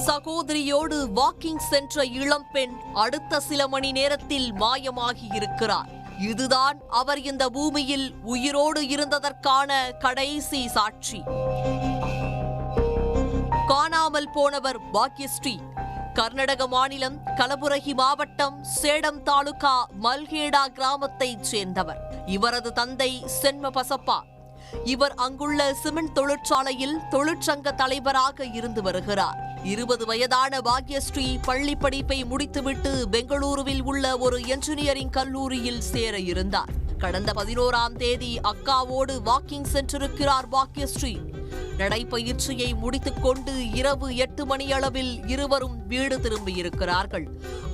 சகோதரியோடு walking சென்ற இளம்பெண் அடுத்த சில மணி நேரத்தில் மாயமாகி இருக்கிறார். இதுதான் அவர் இந்த பூமியில் உயிரோடு இருந்ததற்கான கடைசி சாட்சி. காணாமல் போனவர் பாக்யஸ்ரீ. கர்நாடக மாநிலம் கலபுரகி மாவட்டம் சேடம் தாலுகா மல்கேடா கிராமத்தைச் சேர்ந்தவர். இவரது தந்தை சென்ம பசப்பா. இவர் அங்குள்ள சிமெண்ட் தொழிற்சாலையில் தொழிற்சங்க தலைவராக இருந்து வருகிறார். 20 வயதான பாக்யஸ்ரீ பள்ளி படிப்பை முடித்துவிட்டு பெங்களூருவில் உள்ள ஒரு என்ஜினியரிங் கல்லூரியில் சேர இருந்தார். கடந்த 11ஆம் தேதி அக்காவோடு வாக்கிங் சென்றிருக்கிறார் பாக்யஸ்ரீ. நடைப்பயிற்சியை முடித்துக் கொண்டு இரவு 8 மணியளவில் இருவரும் வீடு திரும்பியிருக்கிறார்கள்.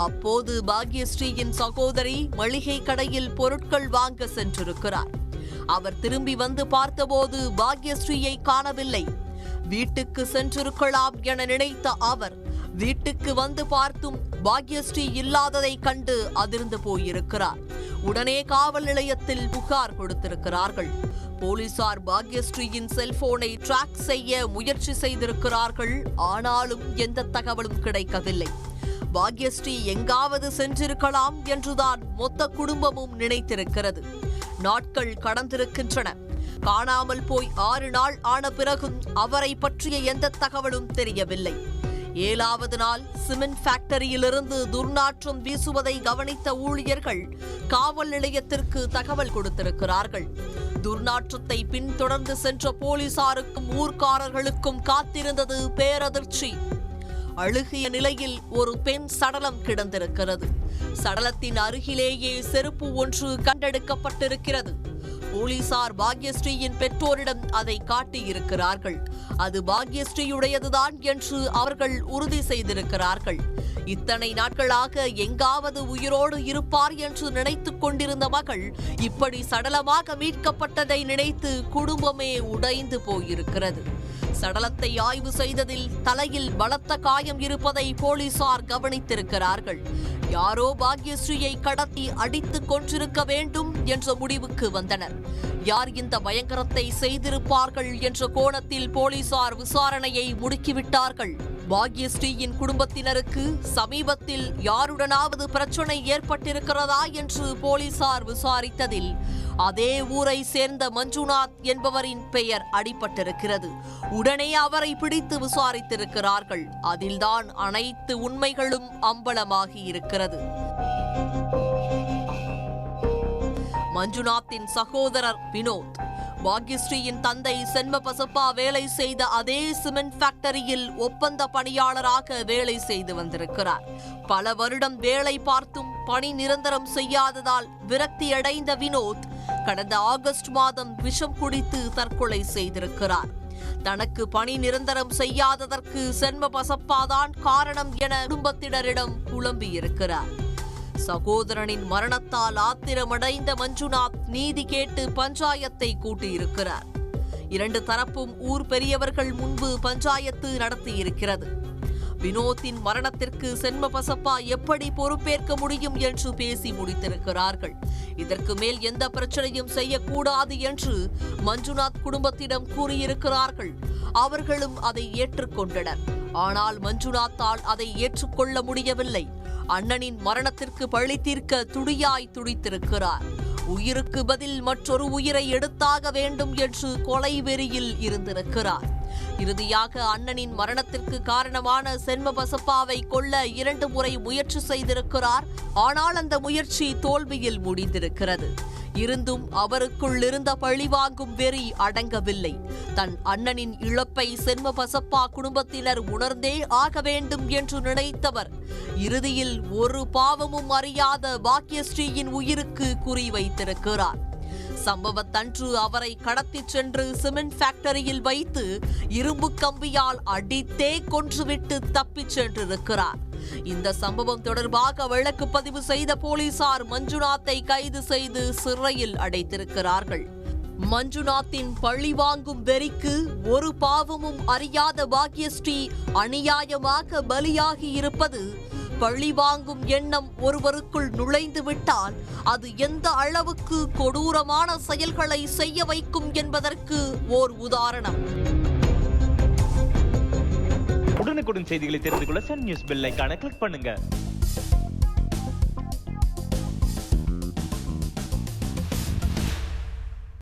அப்போது பாக்யஸ்ரீயின் சகோதரி மளிகை கடையில் பொருட்கள் வாங்க சென்றிருக்கிறார். அவர் திரும்பி வந்து பார்த்தபோது பாக்யஸ்ரீயை காணவில்லை. வீட்டுக்கு சென்றிருக்கலாம் என நினைத்த அவர் வீட்டுக்கு வந்து பார்த்தும் பாக்யஸ்ரீ இல்லாததை கண்டு அதிர்ந்து போயிருக்கிறார். உடனே காவல் நிலையத்தில் புகார் கொடுத்திருக்கிறார்கள். போலீசார் பாக்யஸ்ரீயின் செல்போனை டிராக் செய்ய முயற்சி செய்திருக்கிறார்கள். ஆனாலும் எந்த தகவலும் கிடைக்கவில்லை. பாக்யஸ்ரீ எங்காவது சென்றிருக்கலாம் என்றுதான் மொத்த குடும்பமும் நினைத்திருக்கிறது. நாட்கள் கடந்திருக்கின்றன. காணாமல் போய் 6 நாள் ஆன பிறகும் அவரை பற்றிய எந்த தகவலும் தெரியவில்லை. 7வது நாள் சிமெண்ட் ஃபேக்டரியிலிருந்து துர்நாற்றம் வீசுவதை கவனித்த ஊழியர்கள் காவல் நிலையத்திற்கு தகவல் கொடுத்திருக்கிறார்கள். துர்நாற்றத்தை பின்தொடர்ந்து சென்ற போலீசாருக்கும் ஊர்க்காரர்களுக்கும் காத்திருந்தது பேரதிர்ச்சி. அழுகிய நிலையில் ஒரு பெண் சடலம் கிடந்திருக்கிறது. சடலத்தின் அருகிலேயே செருப்பு ஒன்று கண்டெடுக்கப்பட்டிருக்கிறது. போலீசார் பாக்யஸ்ரீயின் பெற்றோரிடம் அதை காட்டியிருக்கிறார்கள். அது பாக்யஸ்ரீயுடையதுதான் என்று அவர்கள் உறுதி செய்திருக்கிறார்கள். இத்தனை நாட்களாக எங்காவது உயிரோடு இருப்பார் என்று நினைத்துக் கொண்டிருந்த மகள் இப்படி சடலமாக மீட்கப்பட்டதை நினைத்து குடும்பமே உடைந்து போயிருக்கிறது. சடலத்தை ஆய்வு செய்ததில் தலையில் பலத்த காயம் இருப்பதை போலீசார் கவனித்திருக்கிறார்கள். யாரோ பாக்யஸ்ரீயை கடத்தி அடித்து கொன்றிருக்க வேண்டும் என்ற முடிவுக்கு வந்தனர். யார் இந்த பயங்கரத்தை செய்திருப்பார்கள் என்ற கோணத்தில் போலீசார் விசாரணையை முடுக்கிவிட்டார்கள். பாக்யஸ்ரீயின் குடும்பத்தினருக்கு சமீபத்தில் யாருடனாவது பிரச்சனை ஏற்பட்டிருக்கிறதா என்று போலீசார் விசாரித்ததில் அதே ஊரை சேர்ந்த மஞ்சுநாத் என்பவரின் பெயர் அடிபட்டிருக்கிறது. உடனே அவரை பிடித்து விசாரித்திருக்கிறார்கள். அதில்தான் அனைத்து உண்மைகளும் அம்பலமாகி இருக்கிறது. மஞ்சுநாத்தின் சகோதரர் வினோத் பாக்யஸ்ரீயின் தந்தை சென்ம பசப்பா வேலை செய்த அதே சிமெண்ட் ஃபேக்டரியில் ஒப்பந்த பணியாளராக வேலை செய்து வந்திருக்கிறார். பல வருடம் வேலை பார்த்தும் பணி நிரந்தரம் செய்யாததால் விரக்தியடைந்த வினோத் கடந்த ஆகஸ்ட் மாதம் விஷம் குடித்து தற்கொலை செய்திருக்கிறார். தனக்கு பணி நிரந்தரம் செய்யாததற்கு சென்ம பசப்பாதான் காரணம் என குடும்பத்தினரிடம் புலம்பியிருக்கிறார். சகோதரனின் மரணத்தால் ஆத்திரமடைந்த மஞ்சுநாத் நீதி கேட்டு பஞ்சாயத்தை கூட்டியிருக்கிறார். 2 தரப்பும் ஊர் பெரியவர்கள் முன்பு பஞ்சாயத்து நடத்தியிருக்கிறது. வினோத்தின் மரணத்திற்கு சென்ம பசப்பா எப்படி பொறுப்பேற்க முடியும் என்று பேசி முடித்திருக்கிறார்கள். இதற்கு மேல் எந்த பிரச்சனையும் செய்யக்கூடாது என்று மஞ்சுநாத் குடும்பத்திடம் கூறியிருக்கிறார்கள். அவர்களும் அதை ஏற்றுக்கொண்டனர். ஆனால் மஞ்சுநாத்தால் அதை ஏற்றுக்கொள்ள முடியவில்லை. அண்ணனின் மரணத்திற்கு பழி தீர்க்க துடியாய் துடித்திருக்கிறார். உயிருக்கு பதில் மற்றொரு உயிரை எடுத்தாக வேண்டும் என்று கொலை வெறியில் இருந்திருக்கிறார். இறுதியாக அண்ணனின் மரணத்திற்கு காரணமான சென்ம பசப்பாவை கொல்ல 2 முறை முயற்சி செய்திருக்கிறார். ஆனால் அந்த முயற்சி தோல்வியில் முடிந்திருக்கிறது. இருந்தும் அவருக்குள் இருந்த பழிவாங்கும் வெறி அடங்கவில்லை. தன் அண்ணனின் இழப்பை சென்ம பசப்பா குடும்பத்தினர் உணர்ந்தே ஆக வேண்டும் என்று நினைத்தவர் இறுதியில் ஒரு பாவமும் அறியாத பாக்யஸ்ரீயின் உயிருக்கு குறி வைத்திருக்கிறார். சம்பவத்தன்று அவரை கடத்திச் சென்று சிமெண்ட் ஃபேக்டரியில் வைத்து இரும்பு கம்பியால் அடித்தே கொன்றுவிட்டு தப்பிச் சென்றிருக்கிறார். இந்த சம்பவம் தொடர்பாக வழக்கு பதிவு செய்த போலீசார் மஞ்சுநாத்தை கைது செய்து சிறையில் அடைத்திருக்கிறார்கள். மஞ்சுநாத்தின் பழிவாங்கும் வெறிக்கு ஒரு பாவமும் அறியாத பாக்யஸ்ரீ அநியாயமாக பலியாகி இருப்பது, பழிவாங்கும் எண்ணம் ஒருவருக்குள் நுழைந்து விட்டால் அது எந்த அளவுக்கு கொடூரமான செயல்களை செய்ய வைக்கும் என்பதற்கு ஓர் உதாரணம். உடனுக்குடன் செய்திகளை தெரிந்து கொள்ள சன் நியூஸ் பெல் ஐகானை கிளிக் பண்ணுங்க.